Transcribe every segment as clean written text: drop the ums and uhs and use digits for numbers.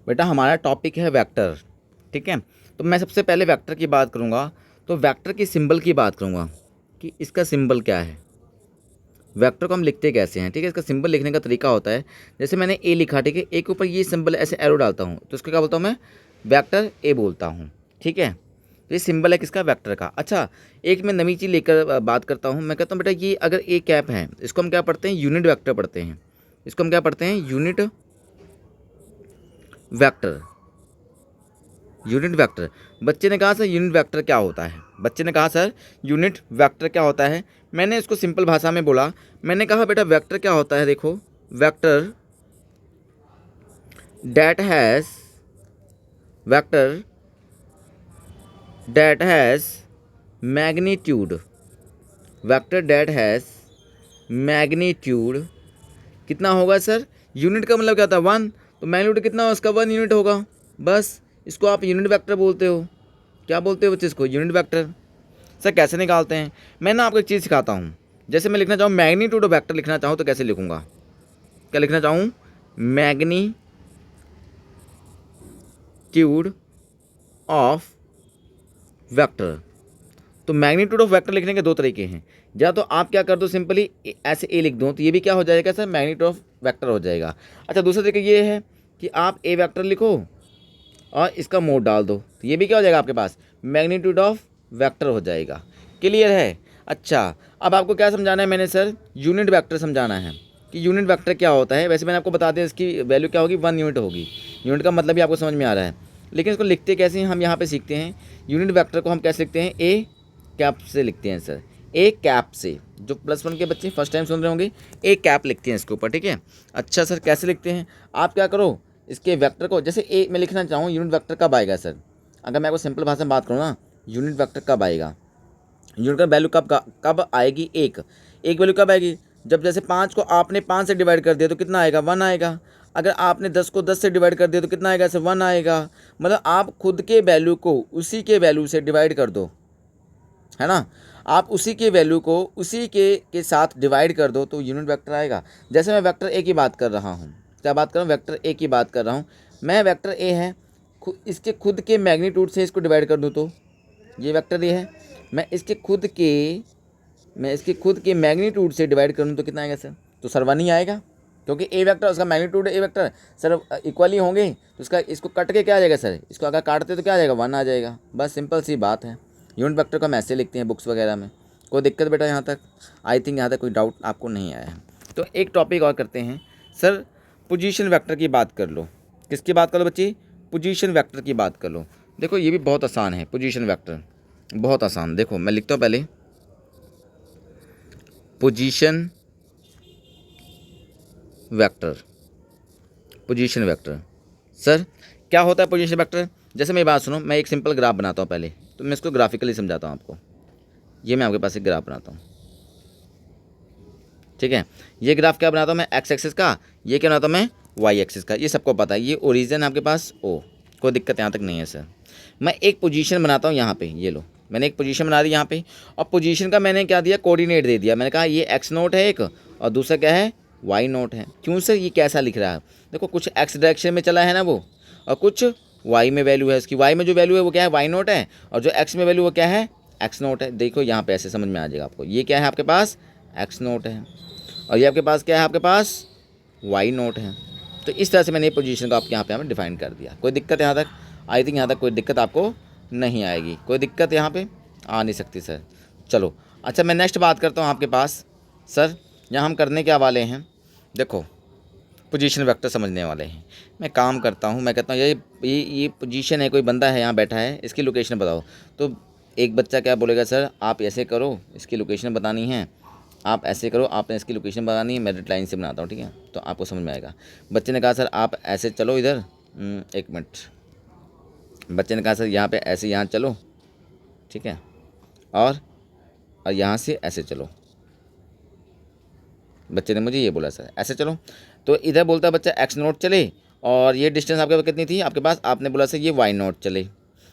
बेटा हमारा टॉपिक है वेक्टर, ठीक है। तो मैं सबसे पहले वेक्टर की बात करूँगा, तो वेक्टर की सिंबल की बात करूँगा कि इसका सिंबल क्या है, वेक्टर को हम लिखते कैसे हैं, ठीक है। इसका सिंबल लिखने का तरीका होता है, जैसे मैंने ए लिखा, ठीक है, ए के ऊपर ये सिंबल ऐसे एरो डालता हूँ तो इसको क्या बोलता हूँ मैं, वेक्टर ए बोलता हूँ, ठीक है। तो ये सिंबल है किसका, वेक्टर का। अच्छा, एक मैं नई चीज़ लेकर बात करता हूँ, मैं कहता हूँ बेटा ये अगर ए कैप है, इसको हम क्या पढ़ते हैं, यूनिट वेक्टर पढ़ते हैं। इसको हम क्या पढ़ते हैं, यूनिट वेक्टर। यूनिट वेक्टर, बच्चे ने कहा सर यूनिट वेक्टर क्या होता है, बच्चे ने कहा सर यूनिट वेक्टर क्या होता है। मैंने इसको सिंपल भाषा में बोला, मैंने कहा बेटा वेक्टर क्या होता है, देखो vector that has, vector that has magnitude, vector that has magnitude कितना होगा सर, यूनिट का मतलब क्या था, 1, तो मैग्नीट्यूड कितना होगा उसका, 1 यूनिट होगा, बस इसको आप यूनिट वेक्टर बोलते हो। क्या बोलते हो बच्चे इसको, यूनिट वेक्टर। सर कैसे निकालते हैं, मैं ना आपको एक चीज़ सिखाता हूँ। जैसे मैं लिखना चाहूँ मैग्नीट्यूड ऑफ वेक्टर लिखना चाहूँ तो कैसे लिखूँगा, क्या लिखना चाहूँ, मैग्नीट्यूड ऑफ वेक्टर। तो मैग्नीट्यूड ऑफ वेक्टर लिखने के दो तरीके हैं, या तो आप क्या कर दो सिंपली ऐसे ए लिख दो तो ये भी क्या हो जाएगा सर, मैग्नीट्यूड ऑफ वेक्टर हो जाएगा। अच्छा, दूसरा तरीका ये है कि आप ए वेक्टर लिखो और इसका मोड डाल दो तो ये भी क्या हो जाएगा आपके पास, मैग्नीट्यूड ऑफ वेक्टर हो जाएगा। क्लियर है। अच्छा, अब आपको क्या समझाना है मैंने सर, यूनिट वेक्टर समझाना है कि यूनिट वेक्टर क्या होता है। वैसे मैंने आपको बता दिया इसकी वैल्यू क्या होगी, 1 यूनिट होगी। यूनिट का मतलब भी आपको समझ में आ रहा है, लेकिन इसको लिखते कैसे हैं हम यहाँ पे सीखते हैं। यूनिट वेक्टर को हम कैसे लिखते हैं, ए कैप से लिखते हैं सर, ए कैप से। जो +1 के बच्चे फर्स्ट टाइम सुन रहे होंगे, ए कैप लिखते हैं इसके ऊपर, ठीक है। अच्छा सर कैसे लिखते हैं, आप क्या करो, इसके वेक्टर को जैसे ए में लिखना चाहूँ, यूनिट वेक्टर कब आएगा सर, अगर मैं आपको सिंपल भाषा में बात करूँ ना, यूनिट वेक्टर कब आएगा, यूनिट का वैल्यू कब आएगी, एक वैल्यू कब आएगी, जब जैसे 5 को आपने 5 से डिवाइड कर दिया तो कितना आएगा, 1 आएगा। अगर आपने 10 को 10 से डिवाइड कर दिया तो कितना आएगा सर, 1 आएगा। मतलब आप खुद के वैल्यू को उसी के वैल्यू से डिवाइड कर दो, है ना, आप उसी के वैल्यू को उसी के साथ डिवाइड कर दो तो यूनिट वेक्टर आएगा। जैसे मैं वेक्टर ए की बात कर रहा हूँ, क्या बात कर रहा हूँ, वेक्टर ए की बात कर रहा हूँ मैं, वेक्टर ए है, इसके खुद के मैग्नीट्यूड से इसको डिवाइड कर दूँ तो ये वेक्टर ए है, मैं इसके खुद के मैग्नीट्यूड से डिवाइड करूँ तो कितना आएगा सर, तो सर 1 ही आएगा, क्योंकि ए वेक्टर उसका मैग्नीट्यूड ए वेक्टर सर इक्वली होंगे, तो इसका इसको कट के क्या आ जाएगा सर, इसको अगर काटते तो क्या आ जाएगा, 1 आ जाएगा। बस सिंपल सी बात है। यूनिट वेक्टर को हम ऐसे लिखते हैं बुक्स वगैरह में। कोई दिक्कत बेटा यहाँ तक, आई थिंक यहाँ तक कोई डाउट आपको नहीं आया है। तो एक टॉपिक और करते हैं सर, पोजीशन वेक्टर की बात कर लो। किसकी बात कर लो बच्ची, पोजीशन वेक्टर की बात कर लो। देखो ये भी बहुत आसान है, पोजीशन वेक्टर बहुत आसान। देखो मैं लिखता हूँ पहले, position vector, position vector. Sir क्या होता है पोजीशन वेक्टर, जैसे मेरी बात सुनो, मैं एक सिंपल ग्राफ बनाता हूँ पहले, तो मैं इसको ग्राफिकली समझाता हूँ आपको। ये मैं आपके पास एक ग्राफ बनाता हूँ, ठीक है। ये ग्राफ क्या बनाता हूँ मैं, एक्स एक्सिस का, ये क्या बनाता हूँ मैं, वाई एक्सिस का। ये सबको पता है, ये ओरिजिन आपके पास ओ, कोई दिक्कत यहाँ तक नहीं है सर। मैं एक पोजीशन बनाता हूँ यहाँ पे, ये लो मैंने एक पोजीशन बना दी यहाँ पे, और पोजीशन का मैंने क्या दिया, कोऑर्डिनेट दे दिया। मैंने कहा ये एक्स नोट है एक, और दूसरा क्या है, वाई नोट है। क्यों सर, ये कैसा लिख रहा है, देखो कुछ एक्स डायरेक्शन में चला है ना वो, और कुछ वाई में वैल्यू है इसकी, वाई में जो वैल्यू है वो क्या है, वाई नोट है, और जो एक्स में वैल्यू वो क्या है, एक्स नोट है। देखो यहाँ पे ऐसे समझ में आ जाएगा आपको, ये क्या है आपके पास, एक्स नोट है, और ये आपके पास क्या है, आपके पास वाई नोट है। तो इस तरह से मैंने ये पोजीशन को आपके यहाँ पे हमें डिफाइन कर दिया। कोई दिक्कत यहाँ तक, आई थिंक यहाँ तक कोई दिक्कत आपको नहीं आएगी, कोई दिक्कत यहाँ पे आ नहीं सकती सर। चलो अच्छा, मैं नेक्स्ट बात करता हूँ आपके पास सर, यहाँ हम करने क्या वाले हैं, देखो पोजीशन वेक्टर समझने वाले हैं। मैं काम करता हूँ, मैं कहता हूँ ये पोजीशन है, कोई बंदा है यहाँ बैठा है, इसकी लोकेशन बताओ। तो एक बच्चा क्या बोलेगा, सर आप ऐसे करो, इसकी लोकेशन बतानी है, आप ऐसे करो, आपने इसकी लोकेशन बतानी है, मैं रेड लाइन से बनाता हूँ, ठीक है, तो आपको समझ में आएगा। बच्चे ने कहा सर आप ऐसे चलो इधर, एक मिनट, बच्चे ने कहा सर यहाँ पे ऐसे यहाँ चलो, ठीक है, और यहाँ से ऐसे चलो। बच्चे ने मुझे ये बोला सर ऐसे चलो, तो इधर बोलता है बच्चा एक्स नोट चले, और ये डिस्टेंस आपके पास कितनी थी आपके पास, आपने बोला सर ये वाई नोट चले।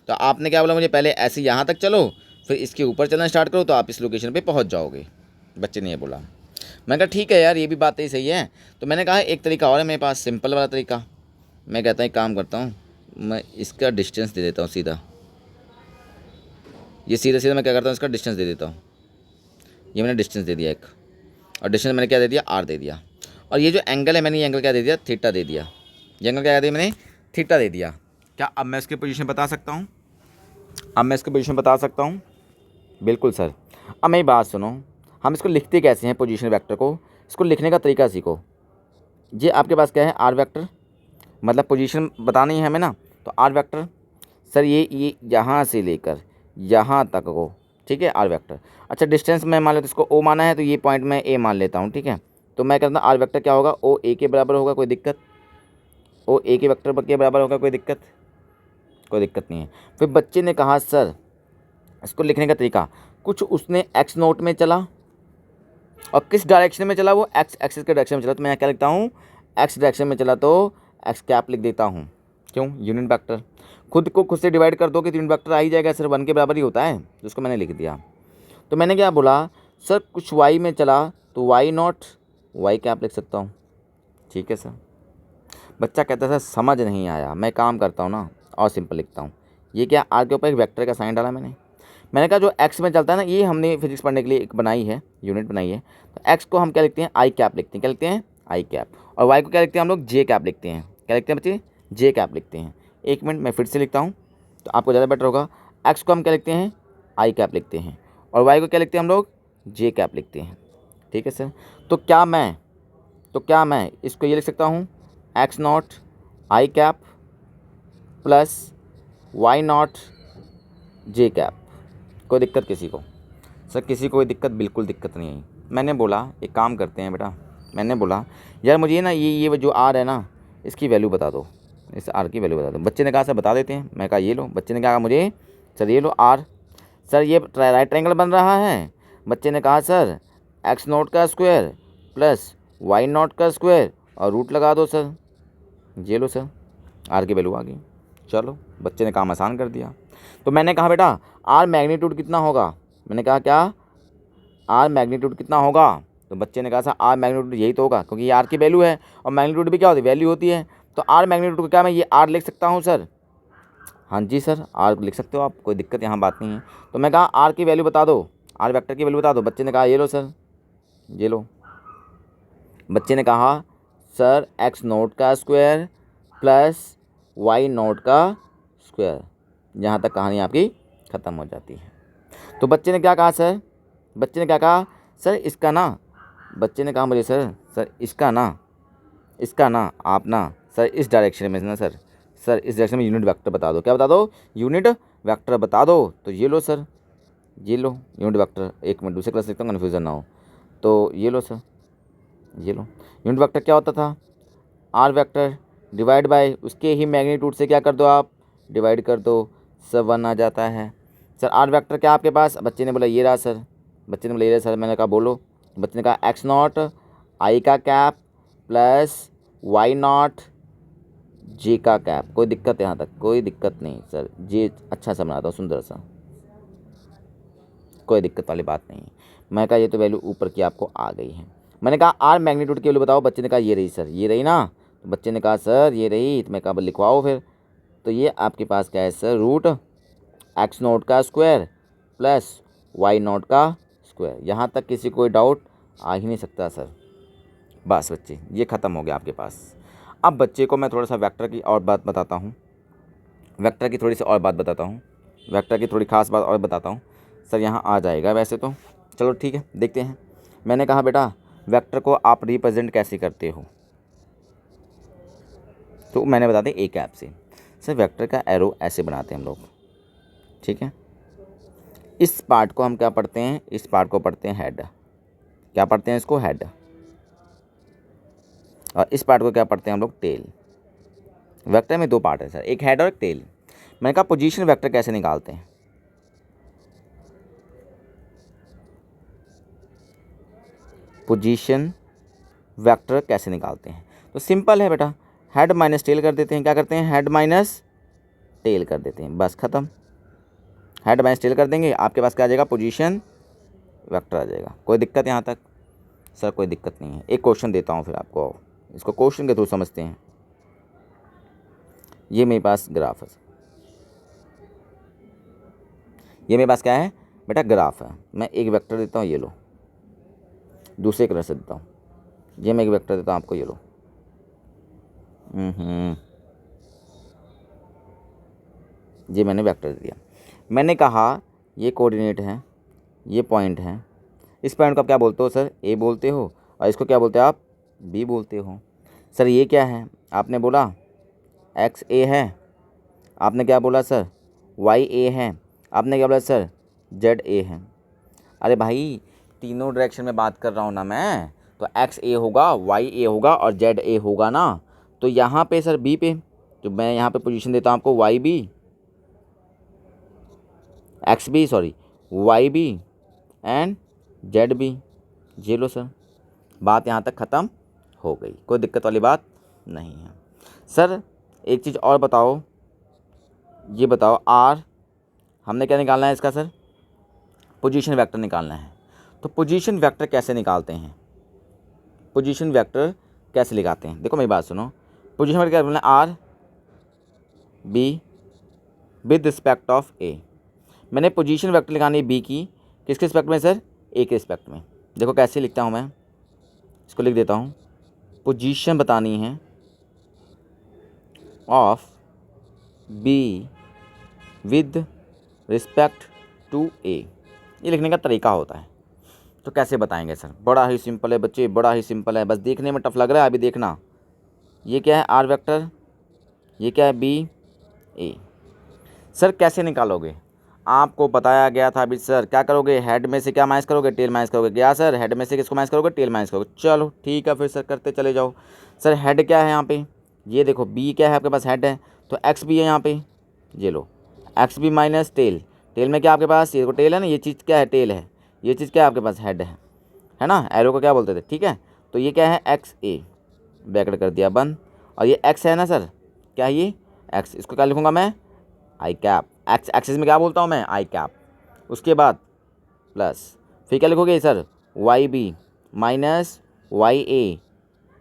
तो आपने क्या बोला मुझे, पहले ऐसे यहाँ तक चलो, फिर इसके ऊपर चलना स्टार्ट करो तो आप इस लोकेशन पे पहुँच जाओगे। बच्चे ने ये बोला। मैंने कहा ठीक है यार, ये भी बात ही सही है। तो मैंने कहा एक तरीका और है मेरे पास, सिंपल वाला तरीका। मैं कहता हूँ एक काम करता हूँ, मैं इसका डिस्टेंस दे देता हूँ सीधा, ये सीधा सीधा मैं क्या करता हूँ इसका डिस्टेंस दे देता हूँ। ये मैंने डिस्टेंस दे दिया एक, और डिस्टेंस मैंने क्या दे दिया, आर दे दिया। और ये जो एंगल है मैंने ये एंगल क्या दे दिया, थीटा दे दिया। ये एंगल क्या दे दिया मैंने, थीटा दे दिया। क्या अब मैं इसकी पोजीशन बता सकता हूँ, अब मैं इसकी पोजीशन बता सकता हूँ? बिल्कुल सर। अब मेरी बात सुनो, हम इसको लिखते कैसे हैं पोजीशन वेक्टर को, इसको लिखने का तरीका सीखो। ये आपके पास क्या है, आर वेक्टर, मतलब पोजीशन बतानी है हमें ना, तो आर वेक्टर सर ये यहाँ से लेकर यहाँ तक को, ठीक है, आर वेक्टर। अच्छा डिस्टेंस मैं मान लेता हूँ इसको ओ माना है, तो ये पॉइंट मैं ए मान लेता हूँ, ठीक है। तो मैं कहता हूँ आर वेक्टर क्या होगा, ओ ए के बराबर होगा, कोई दिक्कत? ओ ए के वेक्टर के बराबर होगा, कोई दिक्कत? कोई दिक्कत नहीं है। फिर बच्चे ने कहा सर इसको लिखने का तरीका, कुछ उसने एक्स नोट में चला, और किस डायरेक्शन में चला, वो एक्स एक्सिस के डायरेक्शन में चला, तो मैं क्या लिखता हूँ, एक्स डायरेक्शन में चला तो एक्स कैप लिख देता हूँ। क्यों, यूनिट वेक्टर। खुद को खुद से डिवाइड कर दो कि यूनिट वेक्टर आ ही जाएगा, सिर्फ 1 के बराबर ही होता है, जिसको मैंने लिख दिया। तो मैंने क्या बोला, सर कुछ वाई में चला तो वाई नॉट वाई कैप लिख सकता हूँ, ठीक है सर। बच्चा कहता है सर समझ नहीं आया, मैं काम करता हूँ ना और सिंपल लिखता हूँ। ये क्या, आर के ऊपर एक वेक्टर का साइन डाला मैंने कहा जो एक्स में चलता है ना, ये हमने फिजिक्स पढ़ने के लिए एक बनाई है, यूनिट बनाई है। तो एक्स को हम क्या लिखते हैं, आई कैप लिखते हैं, क्या लिखते हैं, आई कैप। और वाई को क्या लिखते हैं हम लोग, जे कैप लिखते हैं, क्या लिखते हैं बच्चे, जे कैप लिखते हैं। एक मिनट मैं फिर से लिखता हूँ तो आपको ज़्यादा बेटर होगा। एक्स को हम क्या लिखते हैं, आई कैप लिखते हैं, और वाई को क्या लिखते हैं हम लोग, जे कैप लिखते हैं, ठीक है सर। तो क्या मैं इसको ये लिख सकता हूँ, x naught i cap plus y naught j cap. कोई दिक्कत किसी को? सर किसी को कोई दिक्कत, बिल्कुल दिक्कत नहीं है। मैंने बोला एक काम करते हैं बेटा, मैंने बोला यार मुझे ना ये जो आर है ना, इसकी वैल्यू बता दो, इस आर की वैल्यू बता दो। बच्चे ने कहा सर बता देते हैं। मैं कहा ये लो। बच्चे ने कहा मुझे, सर ये लो आर। सर ये राइट ट्रायंगल बन रहा है। बच्चे ने कहा सर एक्स नॉट का स्क्वायर प्लस वाई नॉट का स्क्वायर और रूट लगा दो सर। ये लो सर, आर की वैल्यू आ गई। चलो बच्चे ने काम आसान कर दिया। तो मैंने कहा बेटा आर मैग्नीट्यूड कितना होगा, मैंने कहा क्या, आर मैग्नीट्यूड कितना होगा? तो बच्चे ने कहा सर आर मैग्नीट्यूड यही तो होगा, क्योंकि ये आर की वैल्यू है और मैग्नीट्यूड भी क्या होती है, वैल्यू होती है। तो आर मैग्नीट्यूड को क्या मैं ये आर लिख सकता हूँ सर? हाँ जी सर, आर लिख सकते हो आप, कोई दिक्कत यहाँ बात नहीं है। तो मैं कहा आर की वैल्यू बता दो, आर वेक्टर की वैल्यू बता दो। बच्चे ने कहा ये लो सर, ये लो। बच्चे ने कहा सर एक्स नोट का स्क्वायर प्लस वाई नोट का स्क्वायर। यहाँ तक कहानी आपकी ख़त्म हो जाती है। तो बच्चे ने क्या कहा सर, बच्चे ने क्या कहा सर, इसका ना, बच्चे ने कहा मुझे सर इसका ना आप ना सर इस डायरेक्शन में ना सर इस डायरेक्शन में यूनिट वेक्टर बता दो। क्या बता दो, यूनिट वेक्टर बता दो। तो ये लो सर, ये लो यूनिट वेक्टर। एक मिनट दूसरे क्लास लिखता हूँ, कन्फ्यूज़न ना हो। तो ये लो सर, ये लो। यूनिट वेक्टर क्या होता था, आर वेक्टर डिवाइड बाय उसके ही मैग्नीट्यूड से क्या कर दो आप, डिवाइड कर दो, सब 1 आ जाता है। सर आर वेक्टर क्या आपके पास? बच्चे ने बोला ये रहा सर। बच्चे ने बोला ये रहा सर। मैंने कहा बोलो। बच्चे ने कहा एक्स नॉट आई का कैप प्लस वाई नॉट जे का कैप। कोई दिक्कत यहाँ तक? कोई दिक्कत नहीं सर, जे अच्छा सा बनाता हूँ, सुंदर सा, कोई दिक्कत वाली बात नहीं है। मैं कहा ये तो वैल्यू ऊपर की आपको आ गई है। मैंने कहा आर मैग्नीट्यूड की वैल्यू बताओ। बच्चे ने कहा ये रही सर, ये रही ना। तो बच्चे ने कहा सर ये रही। तो मैं कहा लिखवाओ फिर। तो ये आपके पास क्या है सर, रूट एक्स नोट का स्क्वायर प्लस वाई नोट का स्क्वायर। यहाँ तक किसी कोई डाउट आ ही नहीं सकता सर। बस बच्चे ये ख़त्म हो गया आपके पास। अब बच्चे को मैं थोड़ा सा वेक्टर की और बात बताता हूँ, वेक्टर की थोड़ी सी और बात बताता हूँ, वेक्टर की थोड़ी ख़ास बात और बताता हूँ। सर यहाँ आ जाएगा वैसे तो, चलो ठीक है देखते हैं। मैंने कहा बेटा वेक्टर को आप रिप्रेजेंट कैसे करते हो, तो मैंने बता दें ए कैप से। सर वेक्टर का एरो ऐसे बनाते हैं हम लोग, ठीक है। इस पार्ट को हम क्या पढ़ते हैं, इस पार्ट को पढ़ते हैं हेड। क्या पढ़ते हैं इसको, हेड। और इस पार्ट को क्या पढ़ते हैं हम लोग, टेल। वेक्टर में 2 पार्ट है सर, एक हेड और एक टेल। मैंने कहा पोजीशन वेक्टर कैसे निकालते हैं, पोजीशन वेक्टर कैसे निकालते हैं? तो सिंपल है बेटा, हेड माइनस टेल कर देते हैं। क्या करते हैं, हेड माइनस टेल कर देते हैं, बस ख़त्म। हेड माइनस टेल कर देंगे, आपके पास क्या आ जाएगा, पोजीशन वेक्टर आ जाएगा। कोई दिक्कत यहाँ तक? सर कोई दिक्कत नहीं है। एक क्वेश्चन देता हूँ फिर आपको, इसको क्वेश्चन के थ्रू समझते हैं। ये मेरे पास ग्राफ है, ये मेरे पास क्या है बेटा, ग्राफ है। मैं एक वेक्टर देता हूँ, ये लो, दूसरे कलर से देता हूँ, ये मैं एक वेक्टर देता हूँ आपको, ये लो। ये मैंने वेक्टर दिया, मैंने कहा ये कोऑर्डिनेट है, ये पॉइंट है, इस पॉइंट को आप क्या बोलते हो सर, ए बोलते हो, और इसको क्या बोलते हो आप, बी बोलते हो। सर ये क्या है, आपने बोला एक्स ए है, आपने क्या बोला सर, वाई ए है, आपने क्या बोला सर, जेड ए है। अरे भाई तीनों डायरेक्शन में बात कर रहा हूँ ना मैं, तो एक्स ए होगा, वाई ए होगा और जेड ए होगा ना। तो यहाँ पे सर बी पे, जो मैं यहाँ पे पोजीशन देता हूँ आपको, y b, x b sorry, y b and z b. ये लो सर, बात यहाँ तक ख़त्म हो गई, कोई दिक्कत वाली बात नहीं है। सर एक चीज़ और बताओ, ये बताओ आर, हमने क्या निकालना है इसका सर, पोजीशन वेक्टर निकालना है। तो पोजीशन वेक्टर कैसे निकालते हैं, पोजीशन वेक्टर कैसे लगाते हैं, देखो मेरी बात सुनो। पोजीशन वेक्टर क्या बोलना है, R B with respect of A. मैंने पोजीशन वेक्टर लगानी है बी की, किसके रिस्पेक्ट में सर, ए के रिस्पेक्ट में। देखो कैसे लिखता हूँ मैं, इसको लिख देता हूँ, पोजीशन बतानी है of B with respect to A, ये लिखने का तरीका होता है। तो कैसे बताएंगे सर, बड़ा ही सिंपल है बच्चे, बड़ा ही सिंपल है, बस देखने में टफ लग रहा है, अभी देखना। ये क्या है आर वेक्टर, ये क्या है बी ए। सर कैसे निकालोगे, आपको बताया गया था अभी सर, क्या करोगे, हेड में से क्या माइनस करोगे, टेल माइनस करोगे। क्या सर, हेड में से किसको माइनस करोगे, टेल माइनस करोगे। चलो ठीक है फिर सर करते चले जाओ। सर हेड क्या है यहाँ पे, ये देखो बी क्या है आपके पास, हेड है, तो एक्स बी है यहाँ पे, ये लो X B minus tail, tail में क्या आपके पास, ये टेल है ना, ये चीज़ क्या है, टेल है, ये चीज़ क्या है आपके पास, हेड है ना, एरो को क्या बोलते थे, ठीक है। तो ये क्या है, एक्स ए, ब्रैकेट कर दिया बंद, और ये एक्स है ना सर, क्या है ये एक्स, इसको क्या लिखूँगा मैं, आई कैप, एक्स एक्सिस में क्या बोलता हूँ मैं, आई कैप। उसके बाद प्लस, फिर क्या लिखोगे sir, Y B minus Y A,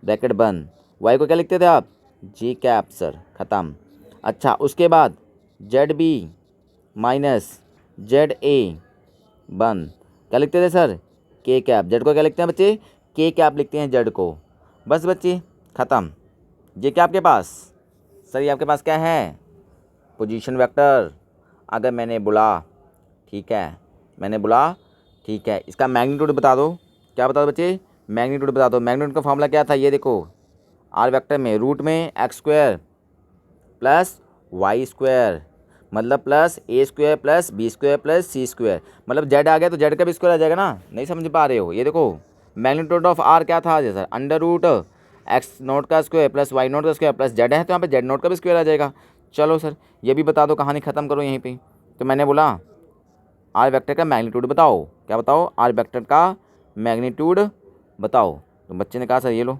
bracket बंद, वाई को क्या लिखते थे आप, जी कैप सर, ख़त्म। अच्छा उसके बाद z B minus Z a बंद, क्या लिखते थे सर, के कैप। जेड को क्या लिखते हैं बच्चे, के कैप लिखते हैं जेड को, बस बच्चे ख़त्म। ये क्या आपके पास सर, ये आपके पास क्या है, पोजीशन वेक्टर। अगर मैंने बोला ठीक है, मैंने बोला ठीक है, इसका मैग्नीट्यूड बता दो, क्या बता दो बच्चे, मैग्नीट्यूड बता दो। मैग्नीट्यूड का फॉर्मूला क्या था, ये देखो आर वेक्टर में रूट में X square plus Y square, मतलब plus A square plus B square plus C square, मतलब जेड आ गया तो जेड का भी स्क्वायर आ जाएगा ना, नहीं समझ पा रहे हो। ये देखो मैग्नीट्यूड ऑफ आर क्या था sir, under root x naught का स्क्वायर प्लस वाई नोट का स्क्वायर प्लस जेड है, तो यहाँ पे जेड नोट का भी स्क्वायर आ जाएगा। चलो सर ये भी बता दो, कहानी ख़त्म करो यहीं पे। तो मैंने बोला आर वेक्टर का मैग्नीट्यूड बताओ, क्या बताओ, आर वेक्टर का मैग्नीट्यूड बताओ। तो बच्चे ने कहा सर ये लो,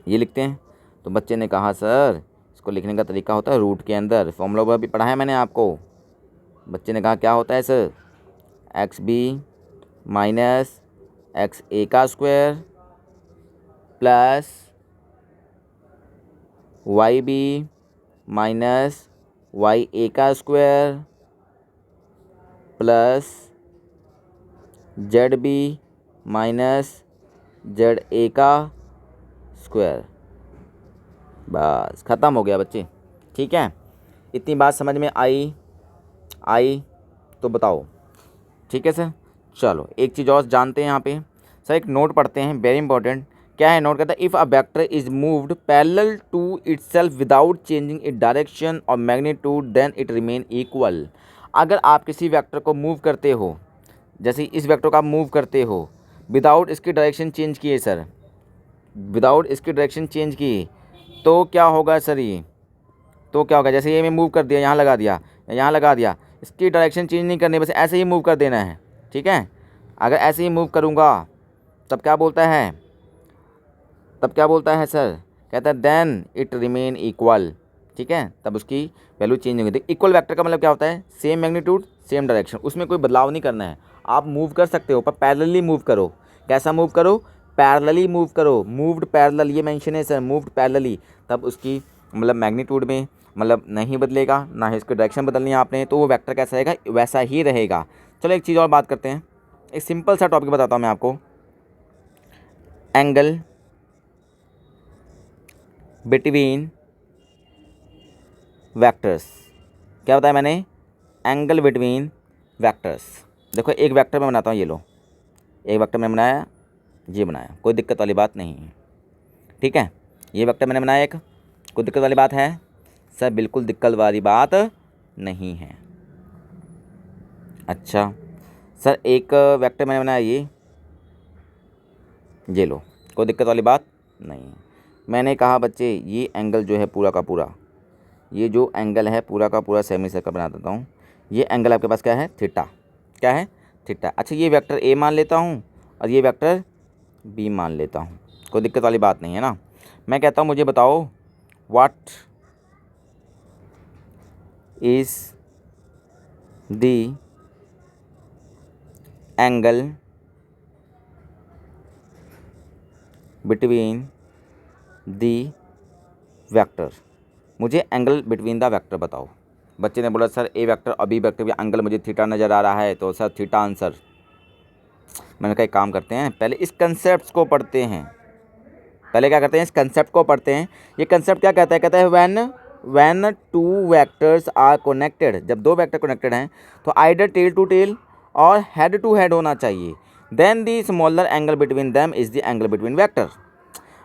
ये लिखते हैं। तो बच्चे ने कहा सर इसको लिखने का तरीका होता है रूट के अंदर, फॉर्मूला भी पढ़ा है मैंने आपको। बच्चे ने कहा क्या होता है sir, X B minus X A का square plus Y B minus Y A का square plus Z B minus Z A का स्क्वायर। बस ख़त्म हो गया बच्चे, ठीक है। इतनी बात समझ में आई तो बताओ, ठीक है सर। चलो एक चीज़ और जानते हैं यहाँ पे सर, एक नोट पढ़ते हैं वेरी इंपॉर्टेंट। क्या है नोट, कहता है if a vector is moved parallel to itself without changing it direction और magnitude then it remain equal. अगर आप किसी वेक्टर को मूव करते हो, जैसे इस वेक्टर को आप मूव करते हो विदाउट इसकी डायरेक्शन चेंज किए सर, विदाउट इसकी डायरेक्शन चेंज की, तो क्या होगा सर, ये तो क्या होगा, जैसे ये मैं मूव कर दिया, यहाँ लगा दिया, यहाँ लगा दिया, इसकी डायरेक्शन चेंज नहीं करनी, बस ऐसे ही मूव कर देना है, ठीक है। अगर ऐसे ही मूव करूँगा तब क्या बोलता है, तब क्या बोलता है सर, कहता है देन इट रिमेन इक्वल, ठीक है, तब उसकी वैल्यू चेंज नहीं होगी। इक्वल वेक्टर का मतलब क्या होता है, सेम मैग्नीट्यूड सेम डायरेक्शन, उसमें कोई बदलाव नहीं करना है। आप मूव कर सकते हो पर पैरेलली मूव करो। कैसा मूव करो, पैरेलली मूव करो, मूव्ड पैरेलल, ये मेंशन है सर, मूव्ड पैरेलली, तब उसकी मतलब मैग्नीट्यूड में मतलब नहीं बदलेगा, ना ही इसकी डायरेक्शन बदलनी है आपने, तो वो वेक्टर कैसा रहेगा, वैसा ही रहेगा। चलो एक चीज़ और बात करते हैं, एक सिंपल सा टॉपिक बताता हूँ मैं आपको। एंगल बिटवीन वेक्टर्स, क्या बताया मैंने, एंगल बिटवीन वेक्टर्स। देखो एक वेक्टर मैं बनाता हूँ, ये लो, एक वेक्टर मैंने बनाया, ये बनाया, कोई दिक्कत वाली बात नहीं है, ठीक है। ये वेक्टर मैंने बनाया एक, कोई दिक्कत वाली बात है सर? बिल्कुल दिक्कत वाली बात नहीं है। अच्छा सर एक वेक्टर मैंने बनाया ये लो, कोई दिक्कत वाली बात नहीं है। मैंने कहा बच्चे ये एंगल जो है पूरा का पूरा, ये जो एंगल है पूरा का पूरा सेमी सर्कल बना देता हूँ। ये एंगल आपके पास क्या है, थीटा, क्या है, थीटा। अच्छा ये वेक्टर ए मान लेता हूँ और ये वेक्टर बी मान लेता हूँ, कोई दिक्कत वाली बात नहीं है ना। मैं कहता हूँ मुझे बताओ what is the angle between the vector, मुझे एंगल बिटवीन द वेक्टर बताओ। बच्चे ने बोला सर ए वेक्टर और बी वेक्टर का एंगल मुझे थीटा नज़र आ रहा है, तो सर थीटा आंसर। मैंने कहा एक काम करते हैं, पहले इस कंसेप्ट को पढ़ते हैं, पहले क्या करते हैं, इस कंसेप्ट को पढ़ते हैं। ये कंसेप्ट क्या कहता है, कहता है when two vectors are connected, जब दो वेक्टर कनेक्टेड हैं तो आइदर टेल टू टेल और हेड टू हेड होना चाहिए, then the smaller angle between them is the angle between vector.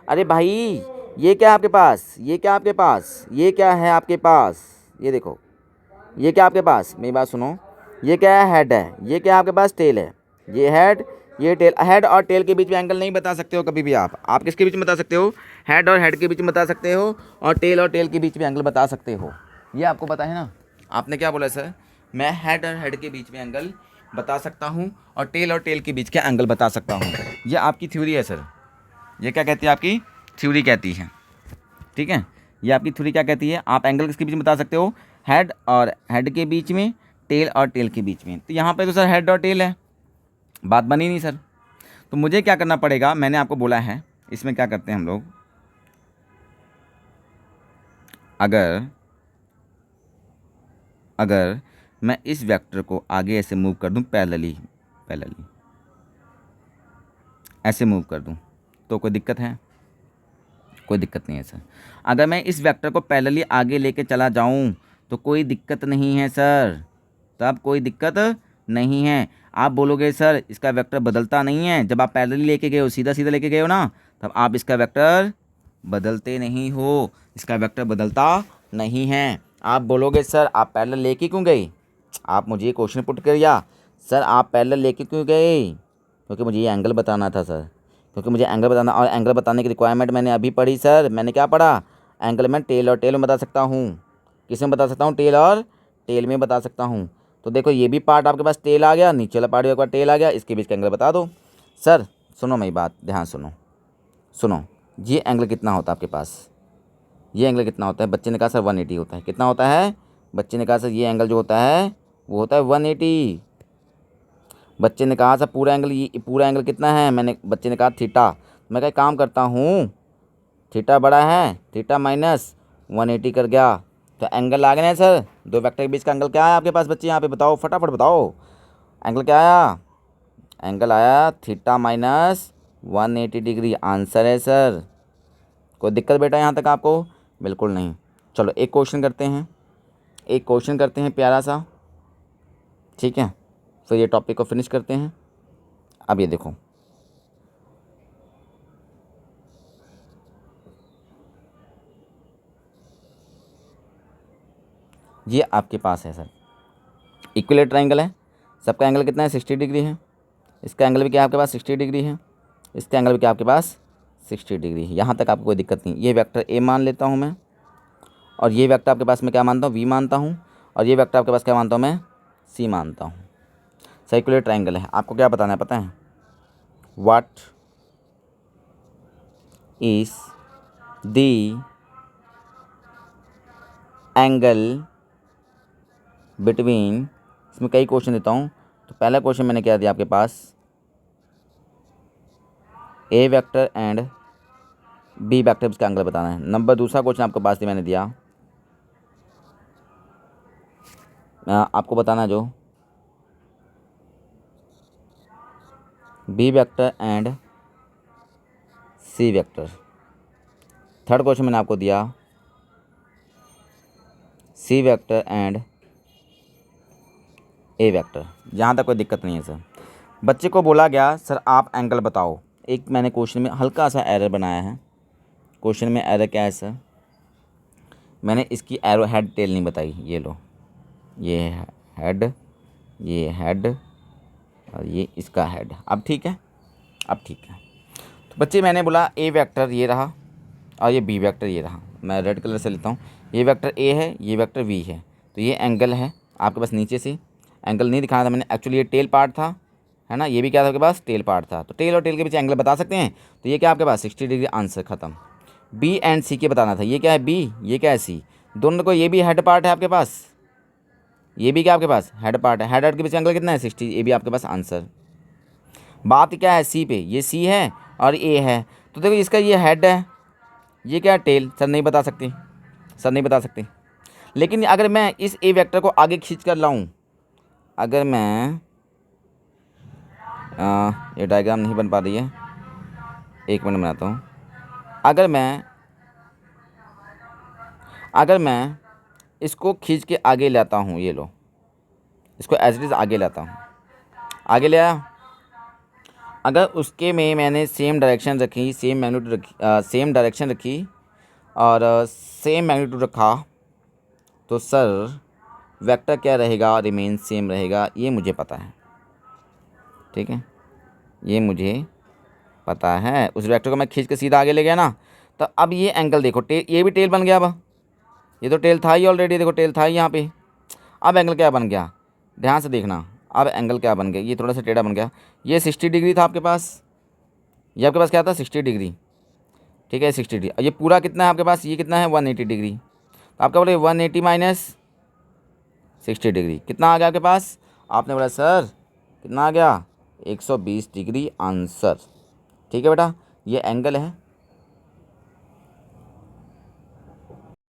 अरे भाई ये क्या है आपके पास, ये क्या आपके पास, ये क्या है आपके पास, ये देखो, ये क्या आपके पास, मेरी बात सुनो, ये क्या है, हेड है, ये क्या है आपके पास, टेल है, ये हेड ये टेल। हेड और टेल के बीच में एंगल नहीं बता सकते हो कभी भी आप किसके बीच में बता सकते हो, हेड और हेड के बीच में बता सकते हो, और टेल के बीच में एंगल बता सकते हो। ये आपको पता है ना। आपने क्या बोला सर, मैं हेड और हेड के बीच में एंगल बता सकता हूँ और टेल के बीच के एंगल बता सकता हूँ। ये आपकी थ्योरी है सर, ये क्या कहती है, आपकी थ्योरी कहती है, ठीक है। ये आपकी थ्योरी क्या कहती है, आप एंगल किसके बीच में बता सकते हो, हेड और हेड के बीच में, टेल और टेल के बीच में। तो यहाँ पे तो सर हेड और टेल है, बात बनी नहीं सर। तो मुझे क्या करना पड़ेगा, मैंने आपको बोला है, इसमें क्या करते हैं हम लोग, अगर मैं इस वेक्टर को आगे ऐसे मूव कर दूं, पैरेलली ऐसे मूव कर दूं, तो कोई दिक्कत है, कोई दिक्कत नहीं है सर। अगर मैं इस वेक्टर को पैरेलली आगे लेके चला जाऊं तो कोई दिक्कत नहीं है सर, तब कोई दिक्कत नहीं है। आप बोलोगे सर इसका वेक्टर बदलता नहीं है, जब आप पैरेलली लेके गए हो, सीधा सीधा लेके गए हो ना, तब आप इसका वेक्टर बदलते नहीं हो, इसका वेक्टर बदलता नहीं है। आप बोलोगे सर आप पैरेलल लेके क्यों गए, आप मुझे ये क्वेश्चन पुट करिए, सर आप पैरेलल लेके क्यों गए, क्योंकि मुझे ये एंगल बताना था सर, क्योंकि मुझे एंगल बताना, और एंगल बताने की रिक्वायरमेंट मैंने अभी पढ़ी सर। मैंने क्या पढ़ा, एंगल में टेल और टेल में बता सकता हूँ, किस में बता सकता हूँ, टेल और टेल में बता सकता हूँ। तो देखो ये भी पार्ट आपके पास टेल आ गया, नीचे वाला पार्ट भी आपका टेल आ गया, इसके बीच का एंगल बता दो। सर सुनो मेरी बात, ध्यान सुनो, ये एंगल कितना होता है आपके पास, ये एंगल कितना होता है, बच्चे ने कहा सर 180 होता है, कितना होता है, बच्चे ने कहा सर ये एंगल जो होता है वो होता है 180। बच्चे ने कहा सर पूरा एंगल, ये पूरा एंगल कितना है, बच्चे ने कहा थीटा। मैं क्या काम करता हूँ, थीटा बड़ा है, थीटा माइनस 180 कर गया, तो एंगल आ गया ना सर, दो वेक्टर के बीच का एंगल क्या है आपके पास बच्चे, यहाँ पे बताओ फटाफट बताओ, एंगल क्या आया, एंगल आया थीटा माइनस 180 डिग्री, आंसर है सर। कोई दिक्कत बेटा यहाँ तक आपको, बिल्कुल नहीं। चलो एक क्वेश्चन करते हैं प्यारा सा, ठीक है, फिर ये टॉपिक को फिनिश करते हैं। अब ये देखो, ये आपके पास है सर, इक्विलेटरल ट्रायंगल है, सबका एंगल कितना है, 60 डिग्री है, इसका एंगल भी क्या आपके पास 60 डिग्री है, इसका एंगल भी क्या आपके पास 60 डिग्री है। यहाँ तक आपको कोई दिक्कत नहीं। ये वेक्टर ए मान लेता हूँ मैं, और ये वेक्टर आपके पास मैं क्या मानता हूँ, वी मानता हूँ, और ये वेक्टर आपके पास क्या मानता हूँ मैं, सी मानता हूँ। सर्कुलर ट्रायंगल है, आपको क्या बताना है पता है, what is the angle between, इसमें कई क्वेश्चन देता हूँ। तो पहला क्वेश्चन मैंने क्या दिया आपके पास, ए वेक्टर एंड बी वेक्टर इसका एंगल बताना है। नंबर दूसरा क्वेश्चन आपके पास मैंने दिया आपको बताना जो b vector and c vector. Third question मैंने आपको दिया c vector and a vector. जहाँ तक कोई दिक्कत नहीं है सर। बच्चे को बोला गया सर आप एंगल बताओ। एक मैंने क्वेश्चन में हल्का सा एरर बनाया है। क्वेश्चन में एरर क्या है सर, मैंने इसकी एरो हेड टेल नहीं बताई। ये लो, ये हेड, ये हेड और ये इसका हेड। अब ठीक है, अब ठीक है। तो बच्चे मैंने बोला ए वेक्टर ये रहा और ये बी वेक्टर ये रहा। मैं रेड कलर से लेता हूँ। ये वेक्टर ए है, ये वेक्टर वी है। तो ये एंगल है आपके पास। नीचे से एंगल नहीं दिखाना था मैंने, एक्चुअली ये टेल पार्ट था, है ना। ये भी क्या था आपके पास, टेल पार्ट था। तो टेल और टेल के बीच एंगल बता सकते हैं। तो ये क्या आपके पास 60 डिग्री, आंसर खत्म। बी एंड सी के बताना था। ये क्या है बी, ये क्या है सी। दोनों को, ये भी हेड पार्ट है आपके पास, ये भी क्या आपके पास हेड पार्ट है। हेड हेड के बीच एंगल कितना है 60। ये भी आपके पास आंसर। बात क्या है सी पे, ये सी है और ए है। तो देखो इसका ये हेड है, ये क्या है टेल। सर नहीं बता सकती, सर नहीं बता सकती। लेकिन अगर मैं इस ए वेक्टर को आगे खींच कर लाऊं, अगर मैं ये डायग्राम नहीं बन पा रही है, एक मिनट बनाता हूँ। अगर मैं इसको खींच के आगे लाता हूँ, ये लो, इसको एज इट इज़ आगे लाता हूँ, आगे ले आया। अगर उसके में मैंने सेम डायरेक्शन रखी, सेम मैग्नीट्यूड रखी, सेम डायरेक्शन रखी और सेम मैग्नीट्यूड रखा, तो सर वेक्टर क्या रहेगा, रिमेन सेम रहेगा। ये मुझे पता है, ठीक है, ये मुझे पता है। उस वेक्टर को मैं खींच के सीधा आगे ले गया ना। तो अब ये एंगल देखो, ये भी टेल बन गया। अब ये तो टेल था ही ऑलरेडी, देखो टेल था ही यहाँ पे। अब एंगल क्या बन गया, ध्यान से देखना। अब एंगल क्या बन गया, ये थोड़ा सा टेढ़ा बन गया। ये 60 डिग्री था आपके पास, ये आपके पास क्या था 60 डिग्री, ठीक है 60 डिग्री। ये पूरा कितना है आपके पास, ये कितना है 180 डिग्री। तो आपका बोले 180 माइनस 60 डिग्री कितना आ गया आपके पास। आपने बोला सर कितना आ गया 120 डिग्री आंसर। ठीक है बेटा, ये एंगल है।